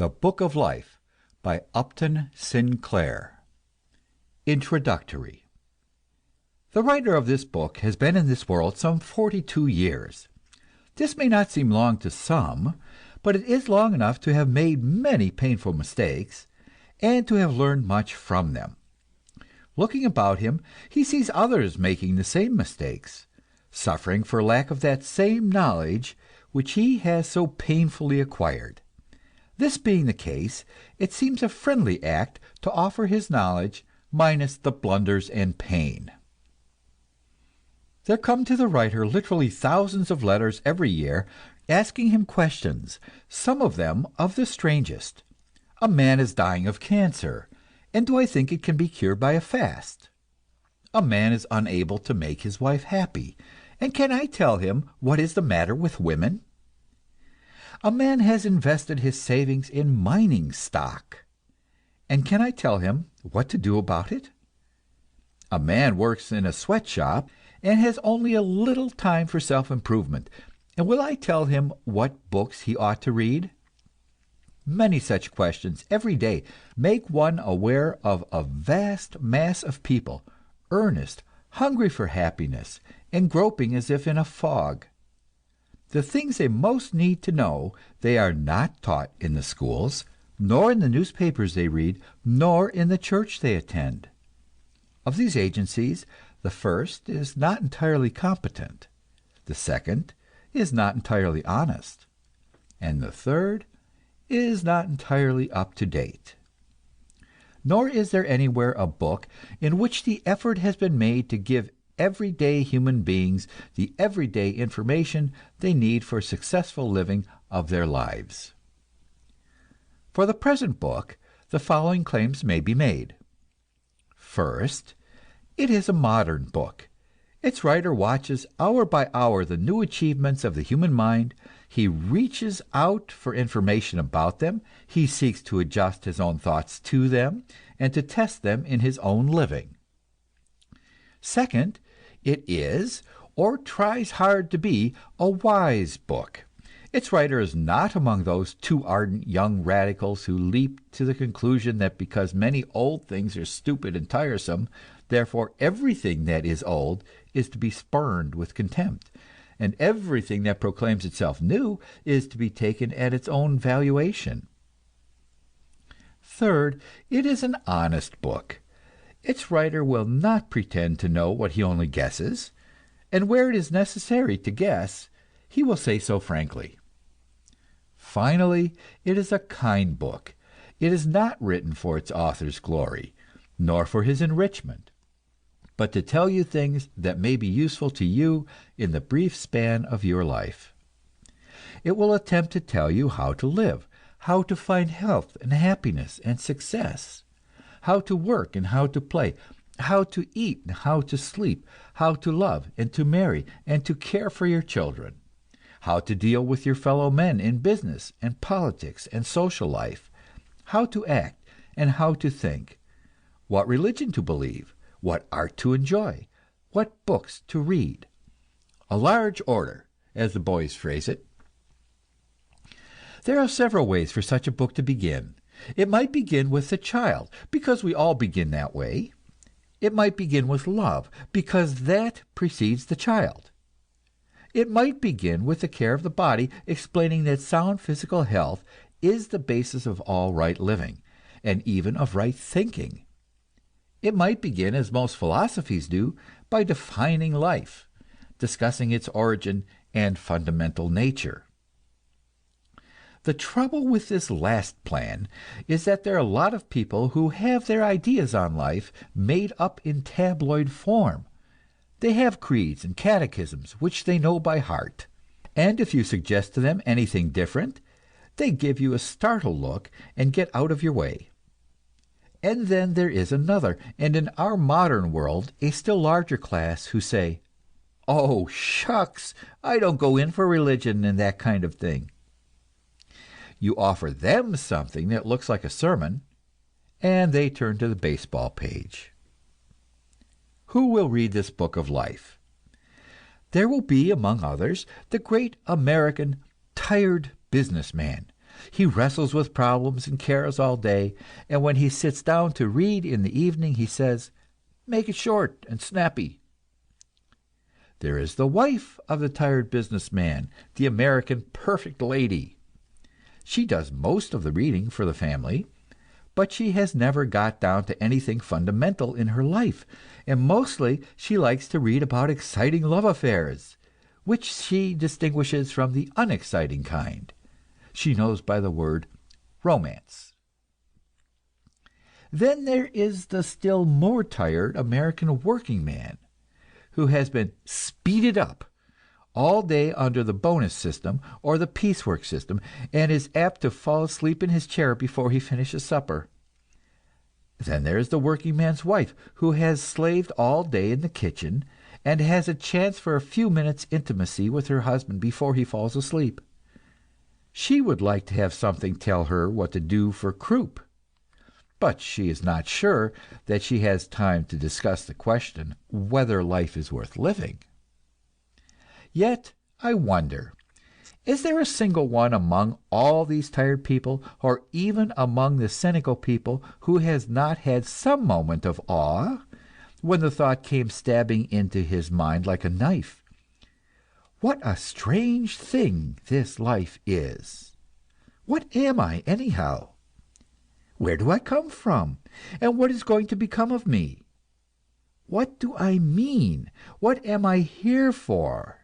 The Book of Life by Upton Sinclair. Introductory. The writer of this book has been in this world some 42 years. This may not seem long to some, but it is long enough to have made many painful mistakes, and to have learned much from them. Looking about him, he sees others making the same mistakes, suffering for lack of that same knowledge which he has so painfully acquired. This being the case, it seems a friendly act to offer his knowledge minus the blunders and pain. There come to the writer literally thousands of letters every year asking him questions, some of them of the strangest. A man is dying of cancer, and do I think it can be cured by a fast? A man is unable to make his wife happy, and can I tell him what is the matter with women? A man has invested his savings in mining stock, and can I tell him what to do about it? A man works in a sweatshop and has only a little time for self-improvement, and will I tell him what books he ought to read? Many such questions every day make one aware of a vast mass of people, earnest, hungry for happiness, and groping as if in a fog. The things they most need to know they are not taught in the schools, nor in the newspapers they read, nor in the church they attend. Of these agencies, the first is not entirely competent, the second is not entirely honest, and the third is not entirely up to date. Nor is there anywhere a book in which the effort has been made to give everyday human beings the everyday information they need for successful living of their lives. For the present book, the following claims may be made. First, it is a modern book. Its writer watches hour by hour the new achievements of the human mind. He reaches out for information about them. He seeks to adjust his own thoughts to them and to test them in his own living. Second, it is, or tries hard to be, a wise book. Its writer is not among those too ardent young radicals who leap to the conclusion that because many old things are stupid and tiresome, therefore everything that is old is to be spurned with contempt, and everything that proclaims itself new is to be taken at its own valuation. Third, it is an honest book. Its writer will not pretend to know what he only guesses, and where it is necessary to guess, he will say so frankly. Finally, it is a kind book. It is not written for its author's glory, nor for his enrichment, but to tell you things that may be useful to you in the brief span of your life. It will attempt to tell you how to live, how to find health and happiness and success, how to work and how to play, how to eat and how to sleep, how to love and to marry and to care for your children, how to deal with your fellow men in business and politics and social life, how to act and how to think, what religion to believe, what art to enjoy, what books to read. A large order, as the boys phrase it. There are several ways for such a book to begin. It might begin with the child, because we all begin that way. It might begin with love, because that precedes the child. It might begin with the care of the body, explaining that sound physical health is the basis of all right living, and even of right thinking. It might begin, as most philosophies do, by defining life, discussing its origin and fundamental nature. The trouble with this last plan is that there are a lot of people who have their ideas on life made up in tabloid form. They have creeds and catechisms which they know by heart, and if you suggest to them anything different, they give you a startled look and get out of your way. And then there is another, and in our modern world a still larger class, who say, "Oh, shucks, I don't go in for religion and that kind of thing." You offer them something that looks like a sermon, and they turn to the baseball page. Who will read this book of life? There will be, among others, the great American tired businessman, He wrestles with problems and cares all day, and when he sits down to read in the evening, he says, "Make it short and snappy." There is the wife of the tired businessman, the American perfect lady. She does most of the reading for the family, but she has never got down to anything fundamental in her life, and mostly she likes to read about exciting love affairs, which she distinguishes from the unexciting kind. She knows by the word romance. Then there is the still more tired American working man, who has been speeded up all day under the bonus system or the piecework system, and is apt to fall asleep in his chair before he finishes supper. Then there is the working man's wife, who has slaved all day in the kitchen, and has a chance for a few minutes' intimacy with her husband before he falls asleep. She would like to have something tell her what to do for croup, but she is not sure that she has time to discuss the question whether life is worth living. Yet, I wonder, is there a single one among all these tired people, or even among the cynical people, who has not had some moment of awe when the thought came stabbing into his mind like a knife, "What a strange thing this life is! What am I, anyhow? Where do I come from, and what is going to become of me? What do I mean? What am I here for?"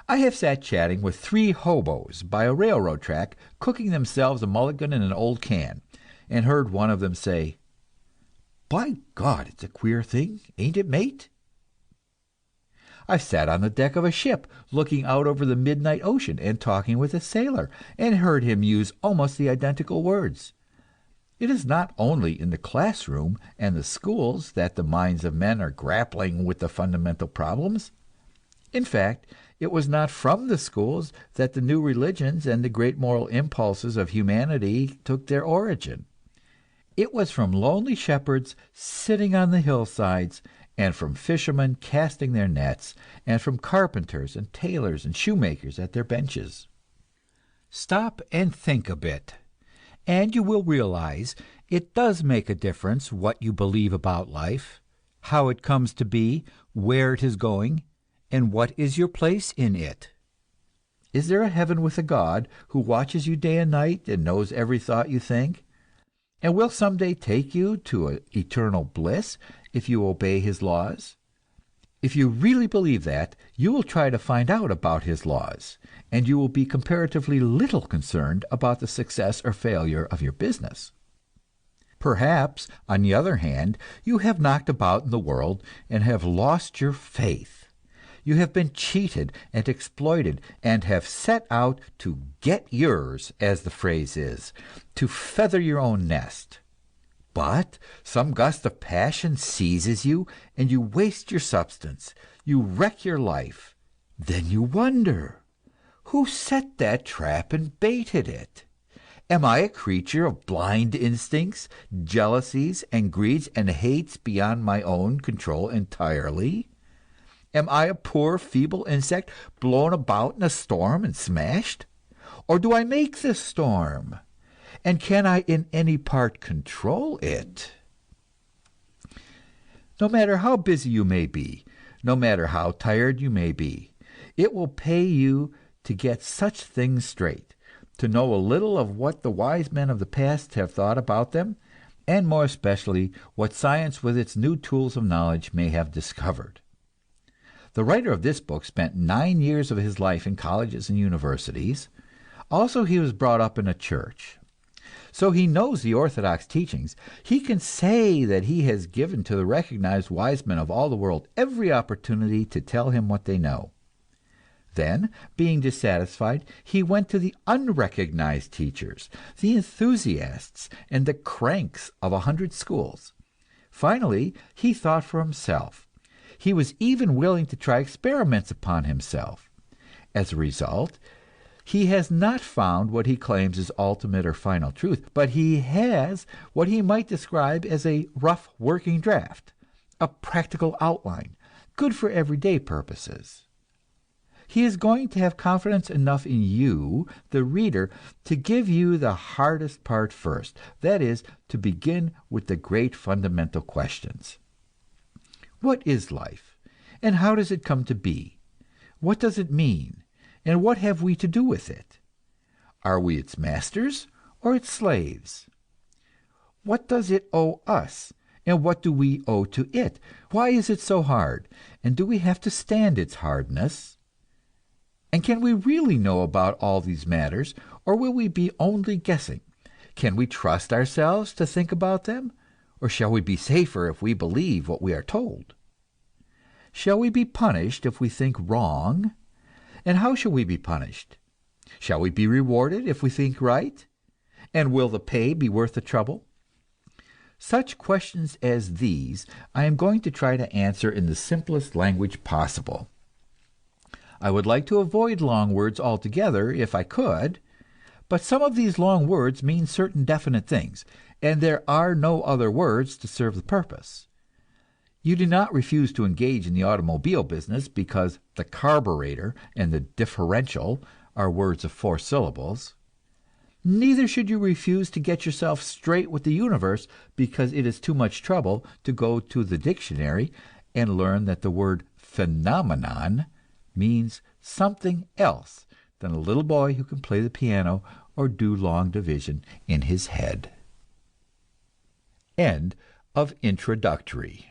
I have sat chatting with 3 hobos by a railroad track, cooking themselves a mulligan in an old can, and heard one of them say, "By God, it's a queer thing, ain't it, mate?" I've sat on the deck of a ship, looking out over the midnight ocean and talking with a sailor, and heard him use almost the identical words. It is not only in the classroom and the schools that the minds of men are grappling with the fundamental problems. In fact, it was not from the schools that the new religions and the great moral impulses of humanity took their origin. It was from lonely shepherds sitting on the hillsides, and from fishermen casting their nets, and from carpenters and tailors and shoemakers at their benches. Stop and think a bit, and you will realize it does make a difference what you believe about life, how it comes to be, where it is going, and what is your place in it. Is there a heaven with a God who watches you day and night and knows every thought you think, and will someday take you to eternal bliss if you obey his laws? If you really believe that, you will try to find out about his laws, and you will be comparatively little concerned about the success or failure of your business. Perhaps, on the other hand, you have knocked about in the world and have lost your faith. You have been cheated and exploited, and have set out to "get yours," as the phrase is, to feather your own nest. But some gust of passion seizes you, and you waste your substance, you wreck your life. Then you wonder, who set that trap and baited it? Am I a creature of blind instincts, jealousies and greeds and hates beyond my own control entirely? Am I a poor feeble insect blown about in a storm and smashed? Or do I make the storm? And can I in any part control it? No matter how busy you may be, no matter how tired you may be, it will pay you to get such things straight, to know a little of what the wise men of the past have thought about them, and more especially what science with its new tools of knowledge may have discovered. The writer of this book spent 9 years of his life in colleges and universities. Also, he was brought up in a church. So he knows the orthodox teachings. He can say that he has given to the recognized wise men of all the world every opportunity to tell him what they know. Then, being dissatisfied, he went to the unrecognized teachers, the enthusiasts and the cranks of 100 schools. Finally, he thought for himself. He was even willing to try experiments upon himself. As a result, he has not found what he claims is ultimate or final truth, but he has what he might describe as a rough working draft, a practical outline, good for everyday purposes. He is going to have confidence enough in you, the reader, to give you the hardest part first. That is, to begin with the great fundamental questions. What is life? And how does it come to be? What does it mean? And what have we to do with it? Are we its masters or its slaves? What does it owe us? And what do we owe to it? Why is it so hard? And do we have to stand its hardness? And can we really know about all these matters, or will we be only guessing? Can we trust ourselves to think about them, or shall we be safer if we believe what we are told? Shall we be punished if we think wrong? And how shall we be punished? Shall we be rewarded if we think right? And will the pay be worth the trouble? Such questions as these I am going to try to answer in the simplest language possible. I would like to avoid long words altogether if I could, but some of these long words mean certain definite things, and there are no other words to serve the purpose. You do not refuse to engage in the automobile business because the carburetor and the differential are words of 4 syllables. Neither should you refuse to get yourself straight with the universe because it is too much trouble to go to the dictionary and learn that the word phenomenon means something else than a little boy who can play the piano or do long division in his head. End of Introductory.